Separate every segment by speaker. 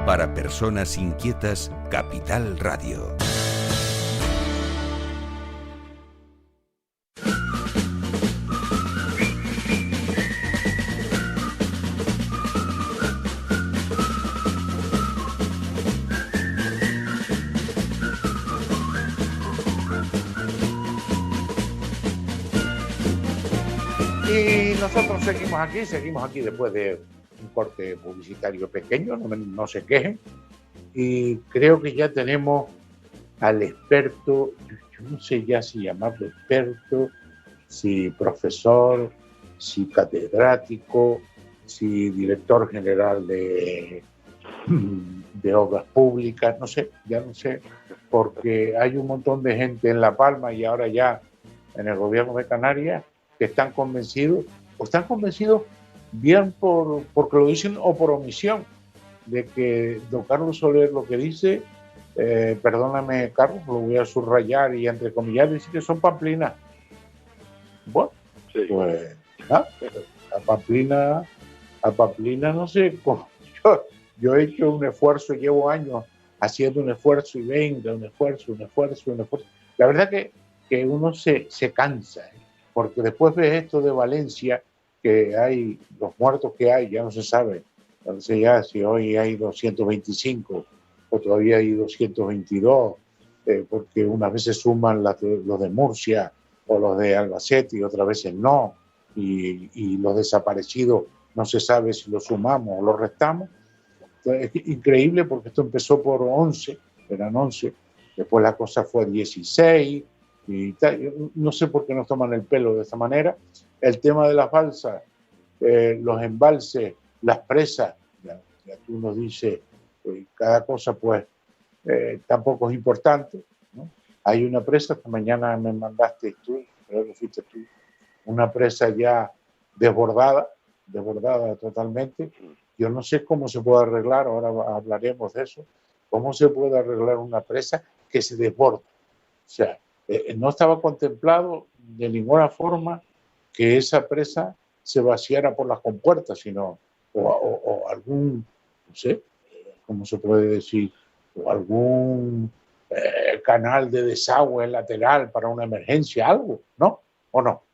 Speaker 1: Para personas inquietas, Capital Radio.
Speaker 2: Y nosotros seguimos aquí después de un corte publicitario pequeño, no se quejen. Y creo que ya tenemos al experto, yo no sé ya si llamarlo experto, si profesor, si catedrático, si director general de obras públicas, ya no sé, porque hay un montón de gente en La Palma y ahora ya en el gobierno de Canarias que están convencidos bien porque lo dicen o por omisión, de que don Carlos Soler lo que dice, perdóname Carlos, lo voy a subrayar y entrecomillar, dice que son pamplinas. Bueno, sí. Pues a Pamplina no sé cómo. Yo he hecho un esfuerzo, llevo años haciendo un esfuerzo y venga, un esfuerzo. La verdad que uno se cansa, porque después ves esto de Valencia, que hay los muertos que hay, ya no se sabe. No sé ya si hoy hay 225 o todavía hay 222, porque unas veces suman los de Murcia o los de Albacete y otras veces no, y los desaparecidos no se sabe si los sumamos o los restamos. Entonces, es increíble porque esto empezó por 11, eran 11, después la cosa fue 16 y tal. Yo no sé por qué nos toman el pelo de esta manera. El tema de las balsas, los embalses, las presas, ya tú nos dices, cada cosa pues tampoco es importante, ¿no? Hay una presa, esta mañana me mandaste tú, creo que fuiste tú, una presa ya desbordada totalmente. Yo no sé cómo se puede arreglar, ahora hablaremos de eso, cómo se puede arreglar una presa que se desborda. O sea, no estaba contemplado de ninguna forma que esa presa se vaciara por las compuertas, sino o algún, no sé, ¿cómo se puede decir? O algún canal de desagüe lateral para una emergencia, algo, ¿no? ¿O no?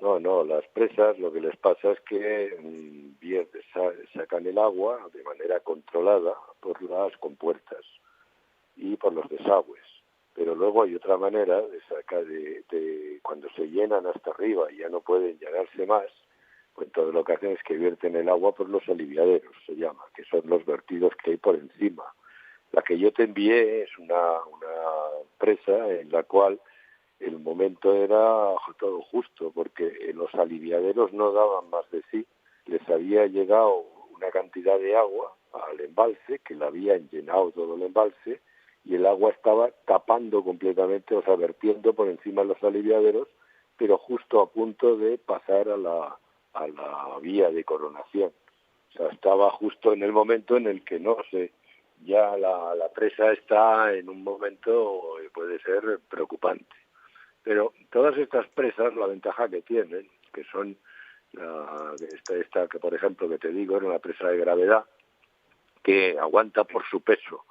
Speaker 3: No, las presas lo que les pasa es que bien sacan el agua de manera controlada por las compuertas y por los desagües. Pero luego hay otra manera de sacar de cuando se llenan hasta arriba y ya no pueden llenarse más, pues todo lo que hacen es que vierten el agua por los aliviaderos, se llama, que son los vertidos que hay por encima. La que yo te envié es una presa en la cual el momento era todo justo, porque los aliviaderos no daban más de sí. Les había llegado una cantidad de agua al embalse, que la habían llenado todo el embalse, y el agua estaba tapando completamente, o sea, vertiendo por encima de los aliviaderos, pero justo a punto de pasar a la vía de coronación. O sea, estaba justo en el momento en el que ya la presa está en un momento puede ser preocupante. Pero todas estas presas, la ventaja que tienen, que son esta que por ejemplo que te digo, era una presa de gravedad que aguanta por su peso.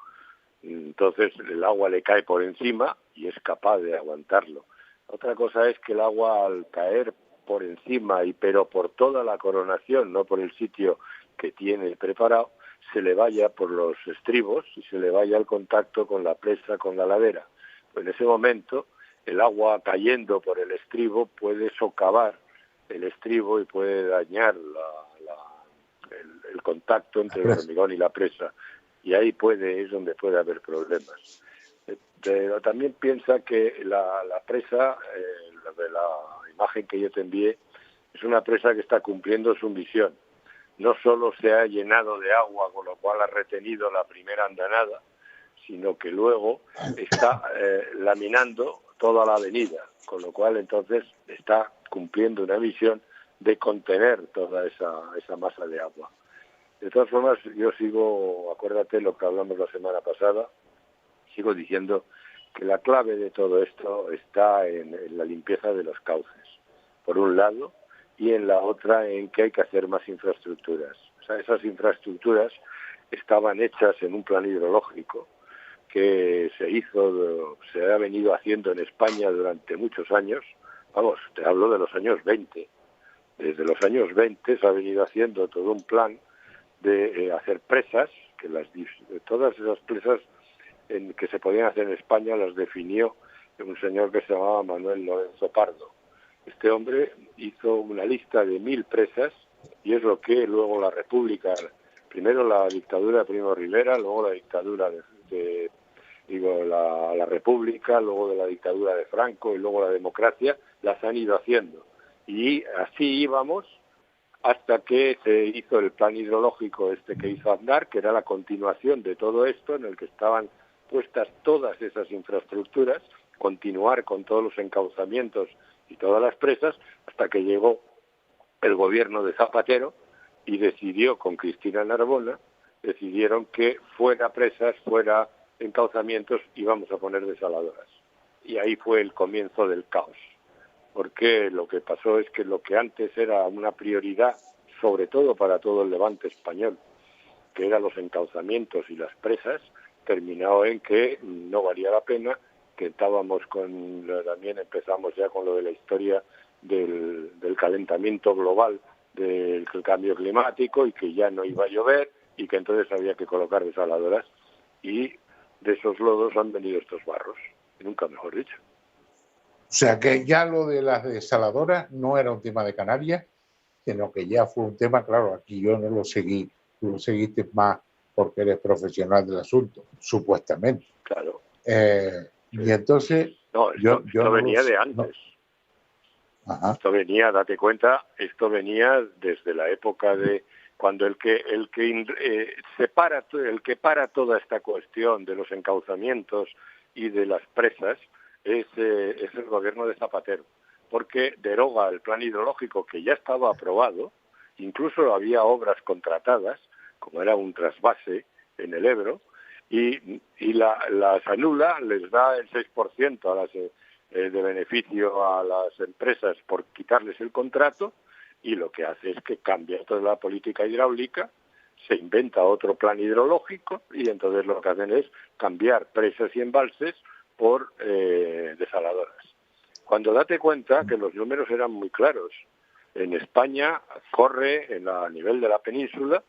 Speaker 3: Entonces el agua le cae por encima y es capaz de aguantarlo. Otra cosa es que el agua al caer por encima pero por toda la coronación, no por el sitio que tiene preparado, se le vaya por los estribos y se le vaya al contacto con la presa, con la ladera. Pues en ese momento el agua cayendo por el estribo puede socavar el estribo y puede dañar el contacto entre el hormigón y la presa. Y ahí es donde puede haber problemas. Pero también piensa que la presa, de la imagen que yo te envié, es una presa que está cumpliendo su misión. No solo se ha llenado de agua, con lo cual ha retenido la primera andanada, sino que luego está laminando toda la avenida, con lo cual entonces está cumpliendo una misión de contener toda esa masa de agua. De todas formas, yo sigo, acuérdate lo que hablamos la semana pasada, sigo diciendo que la clave de todo esto está en la limpieza de los cauces, por un lado, y en la otra en que hay que hacer más infraestructuras. O sea, esas infraestructuras estaban hechas en un plan hidrológico que se ha venido haciendo en España durante muchos años. Vamos, te hablo de los años 20. Desde los años 20 se ha venido haciendo todo un plan de hacer presas, que todas esas presas que se podían hacer en España las definió un señor que se llamaba Manuel Lorenzo Pardo. Este hombre hizo una lista de 1000 presas y es lo que luego la República, primero la dictadura de Primo de Rivera, luego la dictadura la República, luego de la dictadura de Franco y luego la democracia, las han ido haciendo. Y así íbamos hasta que se hizo el plan hidrológico que hizo Aznar, que era la continuación de todo esto, en el que estaban puestas todas esas infraestructuras, continuar con todos los encauzamientos y todas las presas, hasta que llegó el gobierno de Zapatero y decidió, con Cristina Narbona, decidieron que fuera presas, fuera encauzamientos y vamos a poner desaladoras. Y ahí fue el comienzo del caos, porque lo que pasó es que lo que antes era una prioridad, sobre todo para todo el levante español, que eran los encauzamientos y las presas, terminó en que no valía la pena, que también empezamos ya con lo de la historia del calentamiento global, del cambio climático, y que ya no iba a llover y que entonces había que colocar desaladoras, y de esos lodos han venido estos barros, y nunca mejor dicho.
Speaker 2: O sea que ya lo de las desaladoras no era un tema de Canarias, sino que ya fue un tema, claro, aquí yo no lo seguí, tú lo seguiste más porque eres profesional del asunto, supuestamente.
Speaker 3: Claro.
Speaker 2: Y entonces...
Speaker 3: No, esto venía de antes.
Speaker 2: No. Ajá.
Speaker 3: Esto venía, date cuenta, esto venía desde la época de cuando el que para toda esta cuestión de los encauzamientos y de las presas es el gobierno de Zapatero, porque deroga el plan hidrológico que ya estaba aprobado, incluso había obras contratadas, como era un trasvase en el Ebro, y las anula, les da el 6% de beneficio a las empresas por quitarles el contrato, y lo que hace es que cambia toda la política hidráulica, se inventa otro plan hidrológico, y entonces lo que hacen es cambiar presas y embalses por desaladoras. Cuando date cuenta que los números eran muy claros, en España a nivel de la península,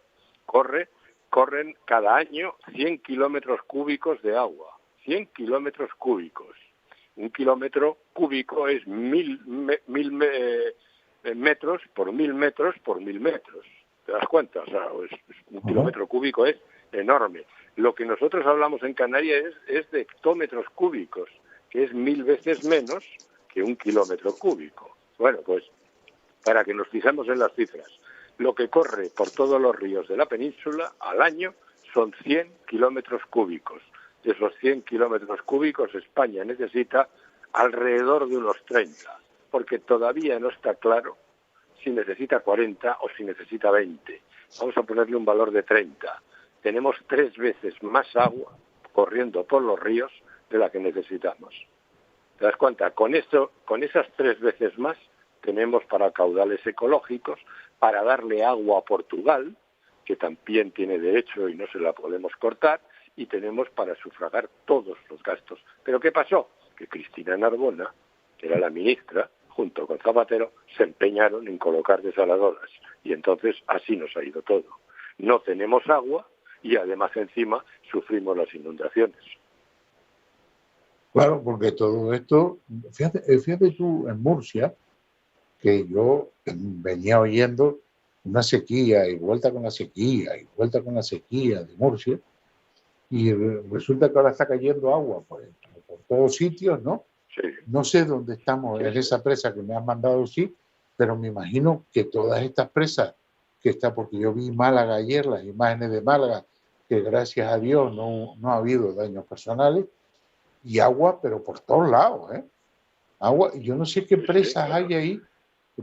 Speaker 3: corren cada año 100 kilómetros cúbicos de agua. 100 kilómetros cúbicos. Un kilómetro cúbico es 1000 metros por 1000 metros por 1000 metros. ¿Te das cuenta? O sea, un kilómetro cúbico es enorme. Lo que nosotros hablamos en Canarias es de hectómetros cúbicos, que es 1000 veces menos que un kilómetro cúbico. Bueno, pues para que nos fijemos en las cifras, lo que corre por todos los ríos de la península al año son 100 kilómetros cúbicos. De esos 100 kilómetros cúbicos, España necesita alrededor de unos 30, porque todavía no está claro si necesita 40 o si necesita 20. Vamos a ponerle un valor de 30. Tenemos 3 veces más agua corriendo por los ríos de la que necesitamos. ¿Te das cuenta? Con esas 3 veces más tenemos para caudales ecológicos, para darle agua a Portugal, que también tiene derecho y no se la podemos cortar, y tenemos para sufragar todos los gastos. ¿Pero qué pasó? Que Cristina Narbona, que era la ministra, junto con Zapatero, se empeñaron en colocar desaladoras. Y entonces así nos ha ido todo. No tenemos agua y además encima sufrimos las inundaciones.
Speaker 2: Claro, porque todo esto, fíjate tú en Murcia, que yo venía oyendo una sequía y vuelta con la sequía y vuelta con la sequía de Murcia, y resulta que ahora está cayendo agua por todos sitios, ¿no?
Speaker 3: Sí.
Speaker 2: No sé dónde estamos en esa presa que me has mandado, sí, pero me imagino que todas estas presas que está, porque yo vi Málaga ayer, las imágenes de Málaga, que gracias a Dios no ha habido daños personales, y agua, pero por todos lados, ¿eh? Agua, yo no sé qué presas hay ahí,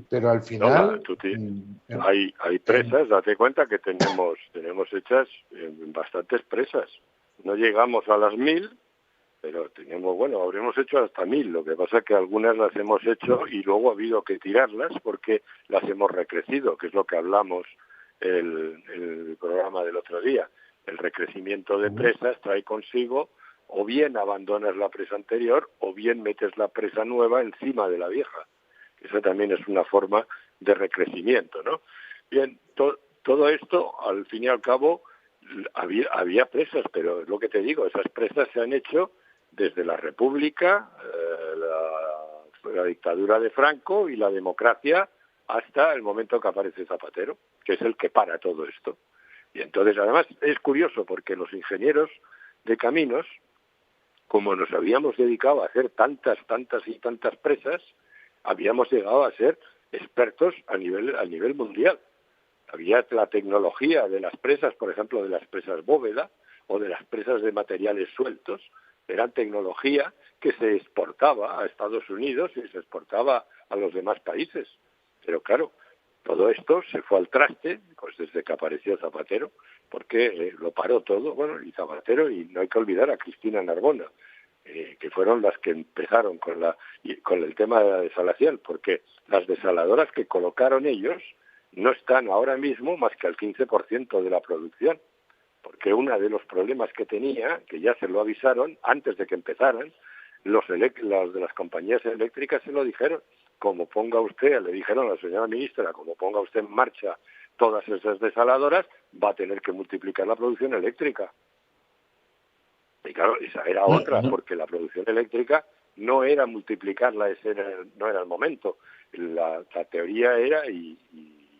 Speaker 2: pero al final...
Speaker 3: Hay presas, date cuenta que tenemos hechas bastantes presas. No llegamos a las 1000, pero habremos hecho hasta 1000. Lo que pasa es que algunas las hemos hecho y luego ha habido que tirarlas porque las hemos recrecido, que es lo que hablamos el programa del otro día. El recrecimiento de presas trae consigo o bien abandonas la presa anterior o bien metes la presa nueva encima de la vieja. Esa también es una forma de recrecimiento, ¿no? Bien, todo esto, al fin y al cabo, había presas, pero es lo que te digo, esas presas se han hecho desde la República, la dictadura de Franco y la democracia hasta el momento que aparece Zapatero, que es el que para todo esto. Y entonces, además, es curioso porque los ingenieros de caminos, como nos habíamos dedicado a hacer tantas presas, habíamos llegado a ser expertos a nivel mundial. Había la tecnología de las presas, por ejemplo, de las presas bóveda o de las presas de materiales sueltos, eran tecnología que se exportaba a Estados Unidos y se exportaba a los demás países. Pero claro, todo esto se fue al traste, pues desde que apareció Zapatero, porque lo paró todo, bueno, y Zapatero, y no hay que olvidar a Cristina Narbona, que fueron las que empezaron con el tema de la desalación, porque las desaladoras que colocaron ellos no están ahora mismo más que al 15% de la producción, porque uno de los problemas que tenía, que ya se lo avisaron antes de que empezaran, los de las compañías eléctricas se lo dijeron, le dijeron a la señora ministra, como ponga usted en marcha todas esas desaladoras, va a tener que multiplicar la producción eléctrica. Y claro, esa era otra, porque la producción eléctrica no era multiplicarla, no era el momento. La teoría era, y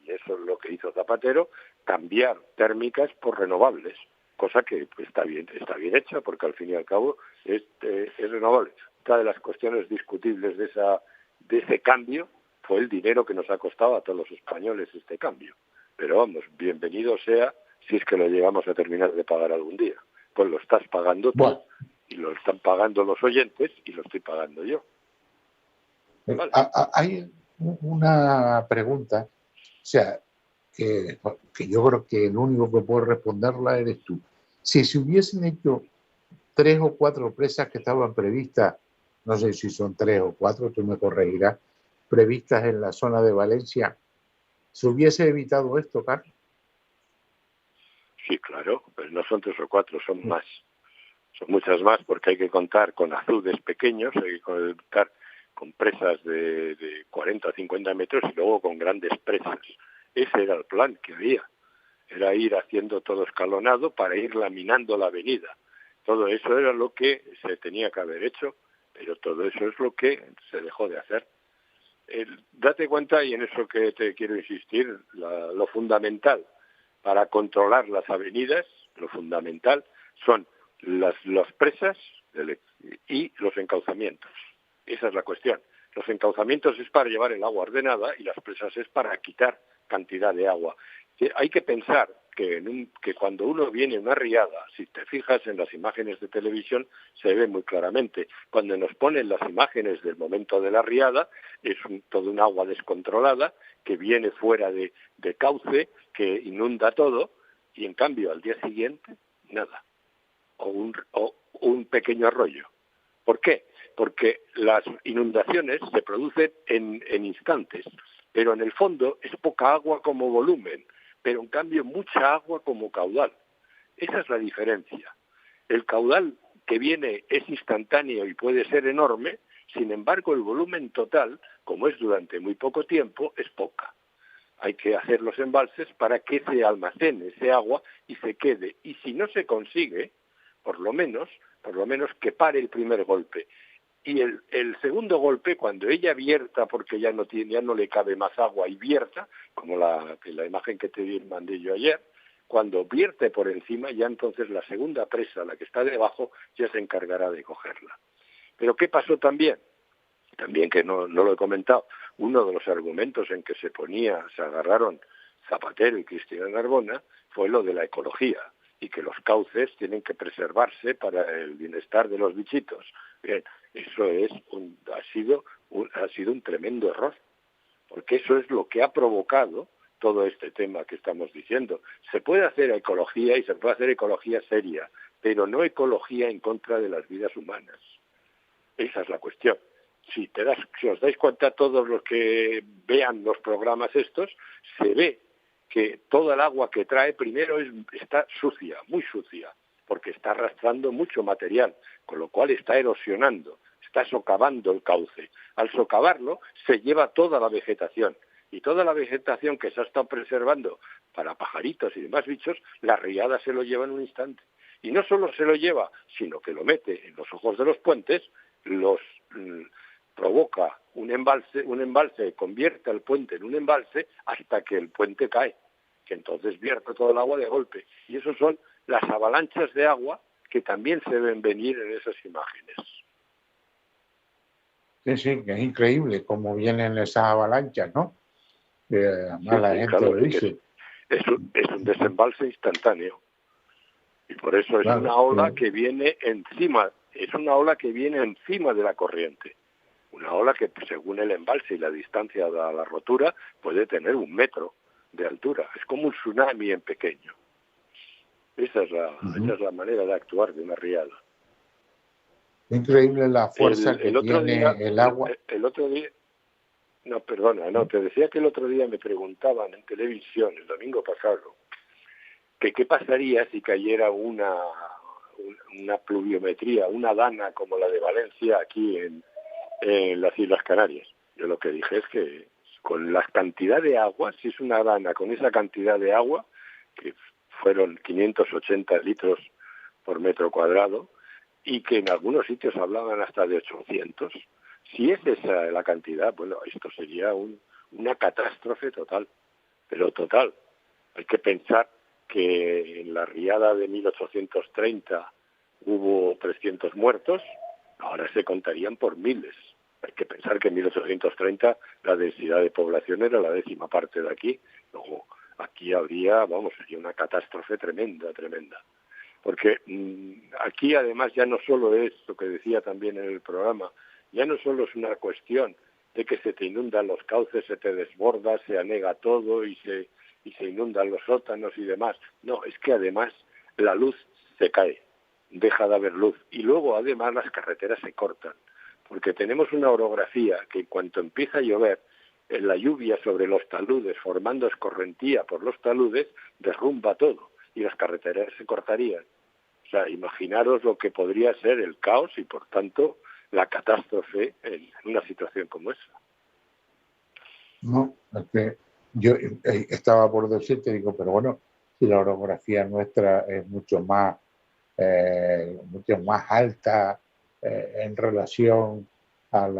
Speaker 3: eso es lo que hizo Zapatero, cambiar térmicas por renovables, cosa que está bien hecha, porque al fin y al cabo es renovable. Otra de las cuestiones discutibles de ese cambio fue el dinero que nos ha costado a todos los españoles este cambio. Pero vamos, bienvenido sea si es que lo llegamos a terminar de pagar algún día. Pues lo estás pagando tú, y lo están pagando los oyentes, y lo estoy pagando yo.
Speaker 2: ¿Vale? Hay una pregunta, o sea, que yo creo que el único que puede responderla eres tú. Si se hubiesen hecho 3 o 4 presas que estaban previstas, no sé si son 3 o 4, tú me corregirás, previstas en la zona de Valencia, ¿se hubiese evitado esto, Carlos?
Speaker 3: Sí, claro, pero no son 3 o 4, son más. Son muchas más, porque hay que contar con azudes pequeños, hay que contar con presas de 40 o 50 metros y luego con grandes presas. Ese era el plan que había. Era ir haciendo todo escalonado para ir laminando la avenida. Todo eso era lo que se tenía que haber hecho, pero todo eso es lo que se dejó de hacer. Date cuenta, y en eso que te quiero insistir, lo fundamental para controlar las avenidas, lo fundamental son las presas y los encauzamientos. Esa es la cuestión. Los encauzamientos es para llevar el agua ordenada y las presas es para quitar cantidad de agua. Hay que pensar que cuando uno viene a una riada, si te fijas en las imágenes de televisión, se ve muy claramente. Cuando nos ponen las imágenes del momento de la riada, es todo un agua descontrolada que viene fuera de cauce, que inunda todo, y en cambio al día siguiente, nada. O un pequeño arroyo. ¿Por qué? Porque las inundaciones se producen en instantes, pero en el fondo es poca agua como volumen, pero en cambio mucha agua como caudal. Esa es la diferencia. El caudal que viene es instantáneo y puede ser enorme, sin embargo el volumen total, como es durante muy poco tiempo, es poca. Hay que hacer los embalses para que se almacene ese agua y se quede. Y si no se consigue, por lo menos que pare el primer golpe. Y el segundo golpe, cuando ella vierta, porque ya no le cabe más agua y vierta, como la imagen que te mandé yo ayer, cuando vierte por encima, ya entonces la segunda presa, la que está debajo, ya se encargará de cogerla. Pero ¿qué pasó también? También que no lo he comentado, uno de los argumentos en que se agarraron Zapatero y Cristina Narbona fue lo de la ecología y que los cauces tienen que preservarse para el bienestar de los bichitos. Bien, eso ha sido un tremendo error, porque eso es lo que ha provocado todo este tema que estamos diciendo. Se puede hacer ecología y se puede hacer ecología seria, pero no ecología en contra de las vidas humanas. Esa es la cuestión. Si os dais cuenta, todos los que vean los programas estos, se ve que toda el agua que trae primero está sucia, muy sucia, porque está arrastrando mucho material, con lo cual está erosionando, está socavando el cauce. Al socavarlo se lleva toda la vegetación, y toda la vegetación que se ha estado preservando para pajaritos y demás bichos, la riada se lo lleva en un instante. Y no solo se lo lleva, sino que lo mete en los ojos de los puentes, provoca un embalse, convierte el puente en un embalse hasta que el puente cae, que entonces vierte todo el agua de golpe. Y eso son las avalanchas de agua que también se deben venir en esas imágenes.
Speaker 2: Sí, sí, que es increíble cómo vienen esas avalanchas, ¿no? Además la gente
Speaker 3: claro,
Speaker 2: lo dice.
Speaker 3: Es un desembalse instantáneo. Y por eso es una ola que viene encima, de la corriente. Una ola que, según el embalse y la distancia a la rotura, puede tener 1 metro de altura. Es como un tsunami en pequeño. Esa es la manera de actuar de una riada.
Speaker 2: Increíble la fuerza que tiene el agua.
Speaker 3: El otro día, te decía que el otro día me preguntaban en televisión, el domingo pasado, que qué pasaría si cayera una pluviometría, una dana como la de Valencia aquí en las Islas Canarias. Yo lo que dije es que con la cantidad de agua, si es una dana con esa cantidad de agua, que fueron 580 litros por metro cuadrado, y que en algunos sitios hablaban hasta de 800, si es esa la cantidad, bueno, esto sería una catástrofe total, pero total. Hay que pensar que en la riada de 1830 hubo 300 muertos, ahora se contarían por miles. Hay que pensar que en 1830 la densidad de población era la 10ª parte de aquí. Luego, aquí sería una catástrofe tremenda. Porque aquí además ya no solo es lo que decía también en el programa, ya no solo es una cuestión de que se te inundan los cauces, se te desborda, se anega todo y se inundan los sótanos y demás. No, es que además la luz se cae, deja de haber luz. Y luego además las carreteras se cortan, porque tenemos una orografía que en cuanto empieza a llover, en la lluvia sobre los taludes, formando escorrentía por los taludes, derrumba todo y las carreteras se cortarían. O sea, imaginaros lo que podría ser el caos y, por tanto, la catástrofe en una situación como esa.
Speaker 2: No, es que yo estaba por decirte, digo, pero bueno, si la orografía nuestra es mucho más alta en relación al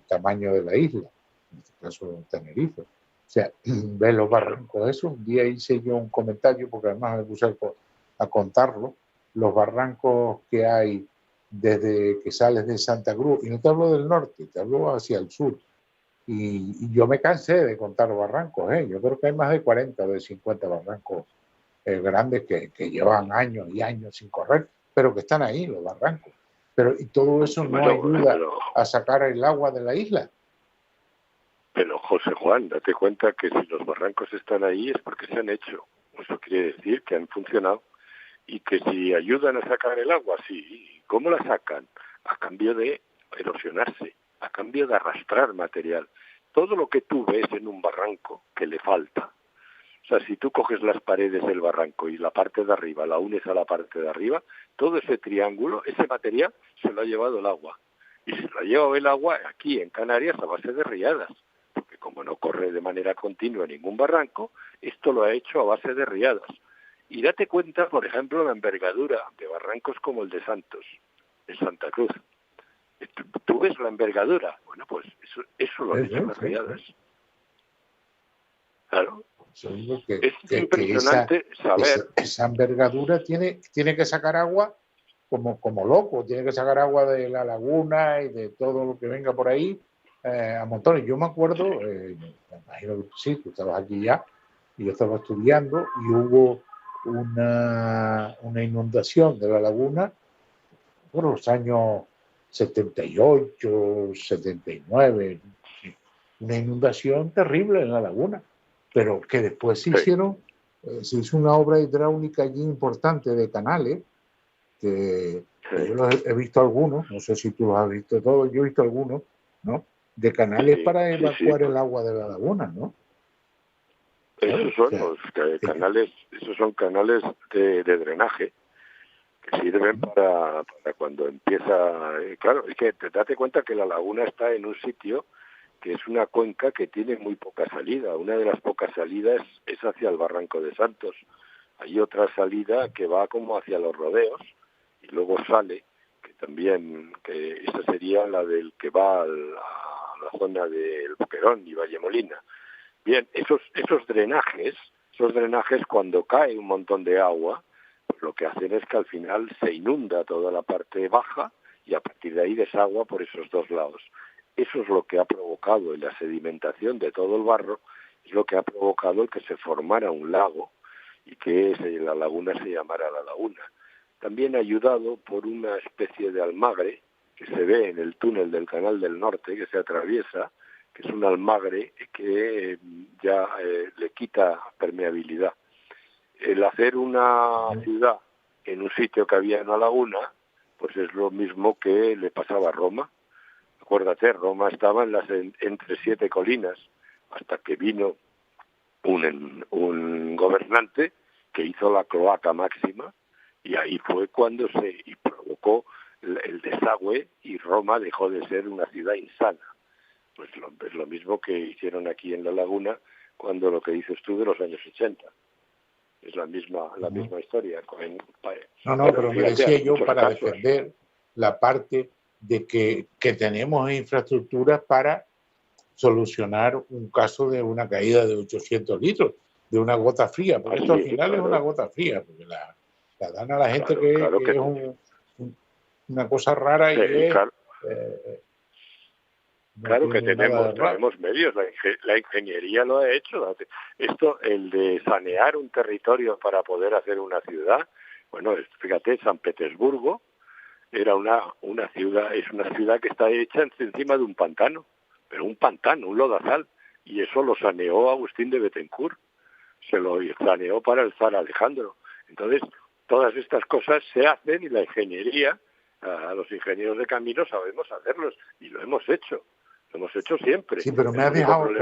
Speaker 2: tamaño de la isla, en este caso Tenerife. O sea, ves los barrancos, eso. Un día hice yo un comentario, porque además me puse a contarlo, los barrancos que hay desde que sales de Santa Cruz, y no te hablo del norte, te hablo hacia el sur. Y yo me cansé de contar los barrancos, yo creo que hay más de 40 o de 50 barrancos grandes que llevan años y años sin correr, pero que están ahí, los barrancos. Y todo eso no ayuda a sacar el agua de la isla.
Speaker 3: Pero, José Juan, date cuenta que si los barrancos están ahí es porque se han hecho. Eso quiere decir que han funcionado. Y que si ayudan a sacar el agua, sí. ¿Cómo la sacan? A cambio de erosionarse, a cambio de arrastrar material. Todo lo que tú ves en un barranco que le falta. O sea, si tú coges las paredes del barranco y la parte de arriba la unes a la parte de arriba, todo ese triángulo, ese material, se lo ha llevado el agua. Y se lo ha llevado el agua aquí en Canarias a base de riadas. Porque como no corre de manera continua ningún barranco, esto lo ha hecho a base de riadas. Y date cuenta, por ejemplo, la envergadura de barrancos como el de Santos, en Santa Cruz. ¿Tú ves la envergadura? Bueno, pues eso lo han hecho las riadas. Claro. Es impresionante saber.
Speaker 2: Esa envergadura tiene que sacar agua como loco, tiene que sacar agua de la laguna y de todo lo que venga por ahí a montones. Yo me acuerdo, me imagino que sí, tú estabas aquí ya, y yo estaba estudiando y hubo una inundación de la laguna por los años 78, 79, una inundación terrible en la laguna, pero que después se hizo una obra hidráulica allí importante de canales, que yo los he visto algunos, no sé si tú los has visto todos, yo he visto algunos, ¿no? De canales para evacuar el agua de la laguna, ¿no?
Speaker 3: Esos son los canales, esos son canales de drenaje que sirven para cuando empieza. Claro, es que date cuenta que la laguna está en un sitio que es una cuenca que tiene muy poca salida. Una de las pocas salidas es hacia el Barranco de Santos. Hay otra salida que va como hacia los rodeos y luego sale, que esa sería la del que va a la zona del Boquerón y Valle Molina. Bien, esos drenajes cuando cae un montón de agua, pues lo que hacen es que al final se inunda toda la parte baja y a partir de ahí desagua por esos dos lados. Eso es lo que ha provocado en la sedimentación de todo el barro, es lo que ha provocado el que se formara un lago y que la laguna se llamara La Laguna. También ayudado por una especie de almagre que se ve en el túnel del Canal del Norte, que se atraviesa, que es un almagre que ya le quita permeabilidad. El hacer una ciudad en un sitio que había una laguna, pues es lo mismo que le pasaba a Roma. Acuérdate, Roma estaba entre 7 colinas, hasta que vino un gobernante que hizo la cloaca máxima, y ahí fue cuando se provocó el desagüe y Roma dejó de ser una ciudad insana. Pues es lo mismo que hicieron aquí en La Laguna cuando lo que dices tú de los años 80. Es la misma historia.
Speaker 2: Pero me decía yo para defender la parte de que tenemos infraestructuras para solucionar un caso de una caída de 800 litros, de una gota fría, porque esto al final es una gota fría, porque la dan a la gente que es una cosa rara y
Speaker 3: claro que tenemos medios, la ingeniería lo ha hecho. Esto, el de sanear un territorio para poder hacer una ciudad, bueno, fíjate, San Petersburgo era una ciudad, es una ciudad que está hecha encima de un pantano, pero un pantano, un lodazal, y eso lo saneó Agustín de Bethencourt, se lo saneó para el zar Alejandro. Entonces, todas estas cosas se hacen y la ingeniería, a los ingenieros de camino sabemos hacerlos y lo hemos hecho. Lo hemos hecho siempre.
Speaker 2: Sí, pero me ha dejado...
Speaker 3: El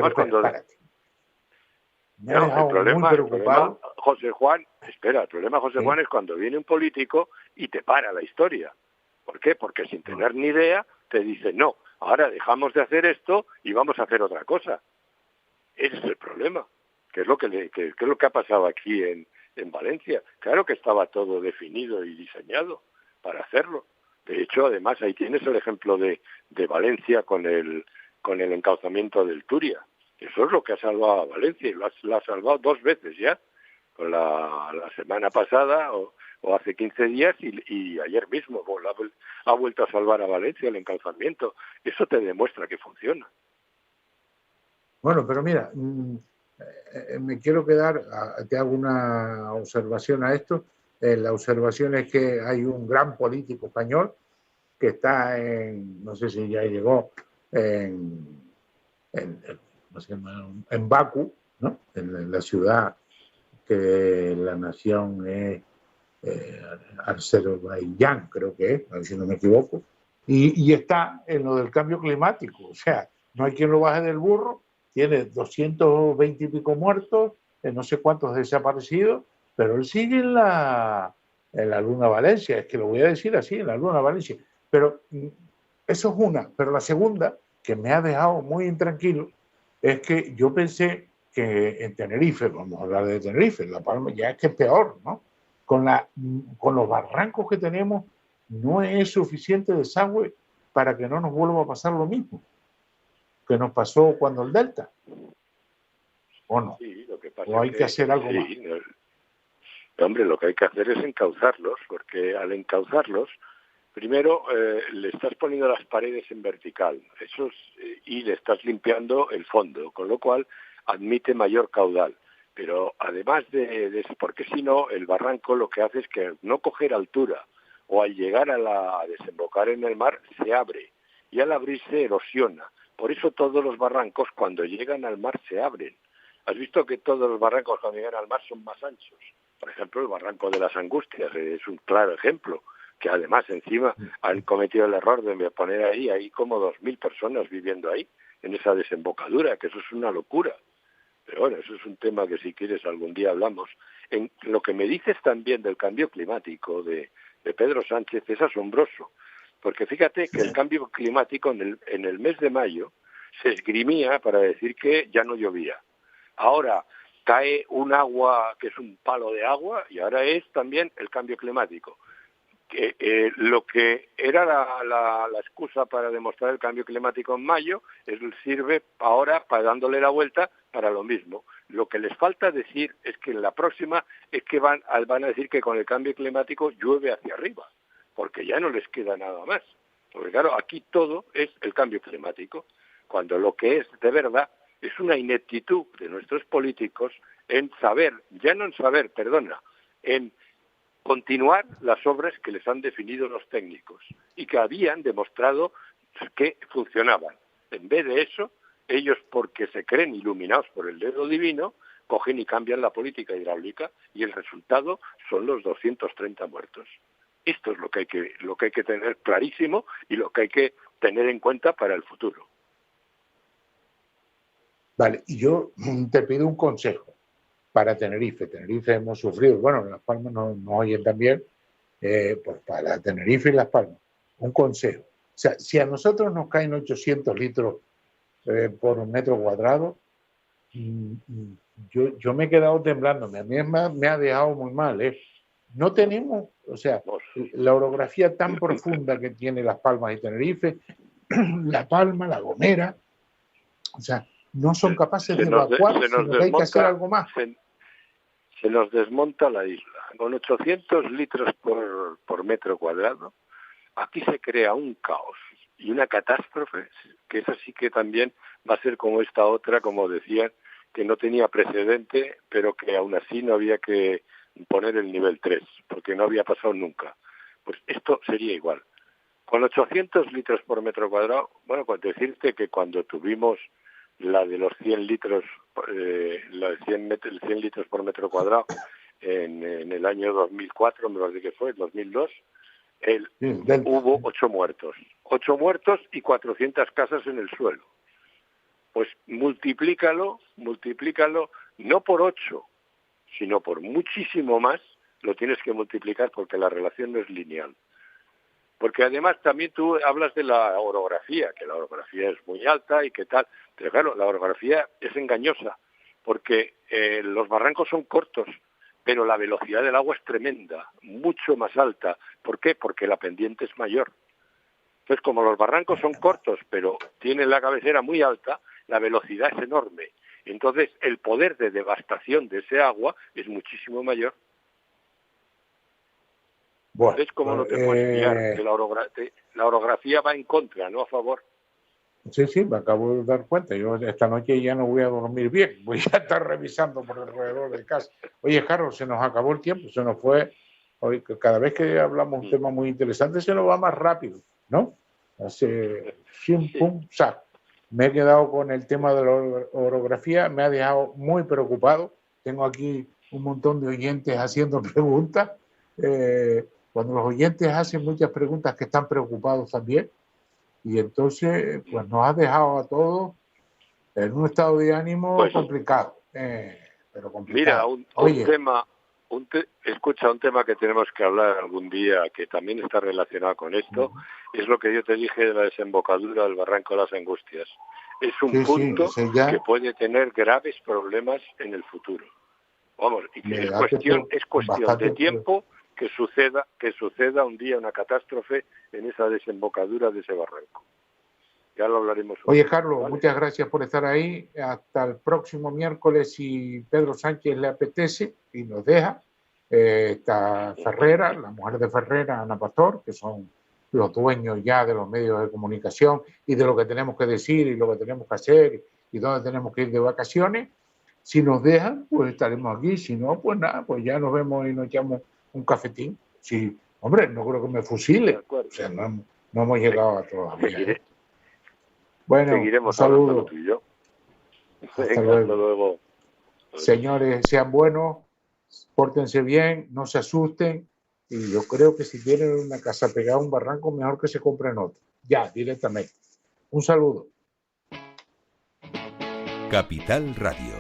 Speaker 3: problema, José Juan, es cuando viene un político y te para la historia. ¿Por qué? Porque sin tener ni idea te dice, no, ahora dejamos de hacer esto y vamos a hacer otra cosa. Ese es el problema. ¿Qué es lo que ha pasado aquí en Valencia? Claro que estaba todo definido y diseñado para hacerlo. De hecho, además, ahí tienes el ejemplo de Valencia con el encauzamiento del Turia. Eso es lo que ha salvado a Valencia y lo ha salvado 2 veces ya, con la semana pasada o hace 15 días y ayer mismo ha vuelto a salvar a Valencia el encauzamiento. Eso te demuestra que funciona.
Speaker 2: Bueno, pero mira, me quiero quedar, te hago una observación a esto. La observación es que hay un gran político español que está no sé si ya llegó, en Bakú, ¿no? En la ciudad que la nación es Azerbaiyán, creo que es, a ver si no me equivoco, y está en lo del cambio climático. O sea, no hay quien lo baje del burro, tiene 220 y pico muertos, no sé cuántos desaparecidos, pero él sigue en la Luna Valencia, es que lo voy a decir así, en la Luna Valencia. Pero eso es una. Pero la segunda, que me ha dejado muy intranquilo, es que yo pensé que en Tenerife, vamos a hablar de Tenerife, La Palma ya es que es peor, ¿no? Con los barrancos que tenemos, no es suficiente desagüe para que no nos vuelva a pasar lo mismo que nos pasó cuando el Delta. ¿O no?
Speaker 3: Sí, lo que pasa
Speaker 2: ¿O hay que hacer algo más?
Speaker 3: Hombre, lo que hay que hacer es encauzarlos, porque al encauzarlos, primero le estás poniendo las paredes en vertical, y le estás limpiando el fondo, con lo cual admite mayor caudal. Pero además de eso, porque si no, el barranco lo que hace es que no coger altura o al llegar a desembocar en el mar se abre y al abrirse erosiona. Por eso todos los barrancos cuando llegan al mar se abren. ¿Has visto que todos los barrancos cuando llegan al mar son más anchos? Por ejemplo, el barranco de las Angustias es un claro ejemplo, que además encima han cometido el error de poner ahí como 2.000 personas viviendo ahí, en esa desembocadura, que eso es una locura. Pero bueno, eso es un tema que si quieres algún día hablamos. En lo que me dices también del cambio climático de Pedro Sánchez es asombroso, porque fíjate que el cambio climático en el mes de mayo se esgrimía para decir que ya no llovía. Ahora cae un agua que es un palo de agua y ahora es también el cambio climático. Lo que era la excusa para demostrar el cambio climático en mayo sirve ahora para dándole la vuelta para lo mismo. Lo que les falta decir es que en la próxima es que van a decir que con el cambio climático llueve hacia arriba, porque ya no les queda nada más. Porque claro, aquí todo es el cambio climático, cuando lo que es de verdad es una ineptitud de nuestros políticos en continuar las obras que les han definido los técnicos y que habían demostrado que funcionaban. En vez de eso, ellos, porque se creen iluminados por el dedo divino, cogen y cambian la política hidráulica y el resultado son los 230 muertos. Esto es lo que hay que tener clarísimo y lo que hay que tener en cuenta para el futuro.
Speaker 2: Vale, y yo te pido un consejo para Tenerife. Tenerife hemos sufrido, bueno, en Las Palmas nos oyen también, pues para Tenerife y Las Palmas, un consejo. O sea, si a nosotros nos caen 800 litros por un metro cuadrado, yo me he quedado temblándome. A mí me ha dejado muy mal. No tenemos, o sea, la orografía tan profunda que tiene Las Palmas y Tenerife, La Palma, La Gomera, o sea, no son capaces de evacuar, sino que hay que hacer algo más.
Speaker 3: Se nos desmonta la isla. Con 800 litros por metro cuadrado, aquí se crea un caos y una catástrofe, que esa sí que también va a ser como esta otra, como decían, que no tenía precedente, pero que aún así no había que poner el nivel 3, porque no había pasado nunca. Pues esto sería igual. Con 800 litros por metro cuadrado, bueno, pues decirte que cuando tuvimos la de los 100 litros, la de 100 litros por metro cuadrado en el año 2004, me parece que fue, 2002, hubo 8 muertos. 8 muertos y 400 casas en el suelo. Pues multiplícalo, no por 8, sino por muchísimo más, lo tienes que multiplicar porque la relación no es lineal. Porque además también tú hablas de la orografía, que la orografía es muy alta y que tal, pero claro, la orografía es engañosa, porque los barrancos son cortos, pero la velocidad del agua es tremenda, mucho más alta. ¿Por qué? Porque la pendiente es mayor. Entonces, como los barrancos son cortos, pero tienen la cabecera muy alta, la velocidad es enorme. Entonces, el poder de devastación de ese agua es muchísimo mayor.
Speaker 2: Bueno,
Speaker 3: ¿Ves cómo no te puedes fiar? Que la orografía va en contra, no a favor.
Speaker 2: Sí, me acabo de dar cuenta. Yo esta noche ya no voy a dormir bien. Voy a estar revisando por alrededor de casa. Oye, Carlos, se nos acabó el tiempo. Se nos fue. Hoy, cada vez que hablamos un tema muy interesante, se nos va más rápido, ¿no? Hace pum, sac. Me he quedado con el tema de la orografía. Me ha dejado muy preocupado. Tengo aquí un montón de oyentes haciendo preguntas. Cuando los oyentes hacen muchas preguntas que están preocupados también, y entonces pues nos ha dejado a todos en un estado de ánimo complicado, pero complicado.
Speaker 3: Mira, un tema que tenemos que hablar algún día que también está relacionado con esto, es lo que yo te dije de la desembocadura del Barranco de las Angustias. Es un punto que puede tener graves problemas en el futuro. Vamos, y que es cuestión de tiempo que suceda un día una catástrofe en esa desembocadura de ese barranco. Ya lo hablaremos.
Speaker 2: Oye, Carlos, ¿vale? Muchas gracias por estar ahí. Hasta el próximo miércoles, si Pedro Sánchez le apetece y nos deja. Está Ferrera, la mujer de Ferrera, Ana Pastor, que son los dueños ya de los medios de comunicación y de lo que tenemos que decir y lo que tenemos que hacer y dónde tenemos que ir de vacaciones. Si nos dejan, pues estaremos aquí. Si no, pues nada, pues ya nos vemos y nos echamos un cafetín. Sí, hombre, no creo que me fusile. O sea, no hemos llegado a todavía. Bueno,
Speaker 3: seguiremos
Speaker 2: un saludo.
Speaker 3: hablando tú y yo.
Speaker 2: Hasta luego. Señores, sean buenos, pórtense bien, no se asusten. Y yo creo que si tienen una casa pegada a un barranco, mejor que se compren otra. Ya, directamente. Un saludo.
Speaker 1: Capital Radio.